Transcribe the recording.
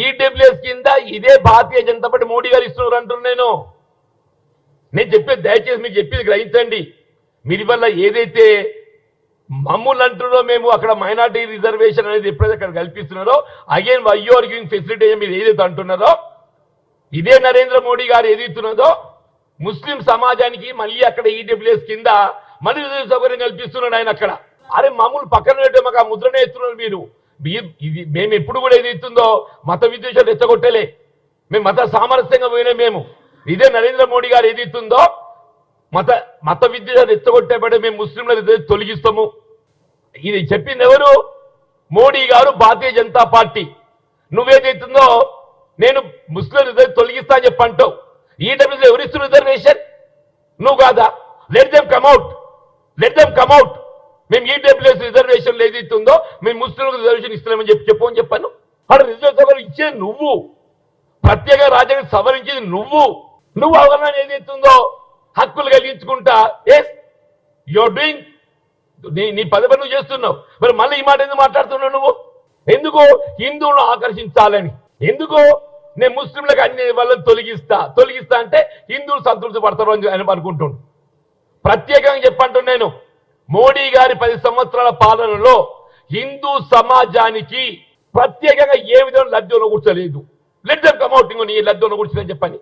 EWS కింద ఇదే Bharatiya Janata party Modi గారు ఇస్తున్నారు అంటున్నాను. నేను చెప్పేది దయచేసి మీకు చెప్పేది గ్రహించండి. మీరు వల్ల ఏదైతే మమ్మల్ని అంటున్నారో మేము అక్కడ మైనార్టీ రిజర్వేషన్ అనేది ఎప్పుడైతే అక్కడ కల్పిస్తున్నారో again why you are giving facility మీరు ఏదైతే అంటున్నారో ఇదే నరేంద్ర మోడీ గారు ఏదైతున్నదో ముస్లిం సమాజానికి మళ్ళీ అక్కడ ఈడబ్ల్యూఎస్ కింద మళ్ళీ సౌకర్యం కల్పిస్తున్నాడు ఆయన అక్కడ. అరే మామూలు పక్కన పెట్టే మాకు ఆ ముద్రనే ఎత్తున్నారు మీరు. ఇది మేము ఎప్పుడు కూడా ఏదైతుందో మత విద్వేషాలు ఎత్తగొట్టలే, మేము మత సామరస్యంగా పోయినా మేము. ఇదే నరేంద్ర మోడీ గారు ఏదైతుందో మత విద్వేషాలు ఎత్తగొట్టేపడే మేము ముస్లింలను తొలగిస్తాము. ఇది చెప్పింది ఎవరు? మోడీ గారు, భారతీయ జనతా పార్టీ. నువ్వేదైతుందో నేను ముస్లిం తొలగిస్తా అని చెప్పంటావు. EWS ఎవరిస్తున్న reservation? నువ్వు కాదా? Let them come out, let them come out. మేము ఈడబ్ల్యూఎస్ రిజర్వేషన్ ఏదైతుందో మేము ముస్లింలకు రిజర్వేషన్ ఇస్తున్నామని చెప్పని చెప్పాను. అక్కడ రిజర్వేషన్ ఇచ్చేది నువ్వు, ప్రత్యేక రాజ్యాంగం సవరించేది నువ్వు. నువ్వు అవగాహన ఏదైతుందో హక్కులు కలిగించుకుంటా ఎస్ యూఆర్ డూయింగ్ నీ పని నువ్వు చేస్తున్నావు. మరి మళ్ళీ ఈ మాట ఎందుకు మాట్లాడుతున్నావు నువ్వు? ఎందుకు? హిందువులను ఆకర్షించాలని. ఎందుకు? నేను ముస్లింలకు అన్ని వాళ్ళని తొలగిస్తా అంటే హిందువులు సంతృప్తి పడతారు అని ఆయన అనుకుంటుండు. ప్రత్యేకంగా చెప్పంటున్నాను నేను, మోడీ గారి 10 సంవత్సరాల పాలనలో హిందూ సమాజానికి ప్రత్యేకంగా ఏ విధంగా లబ్ధి కూర్చోలేదు. Let them come out. నీ లబ్ధి కూర్చోని చెప్పని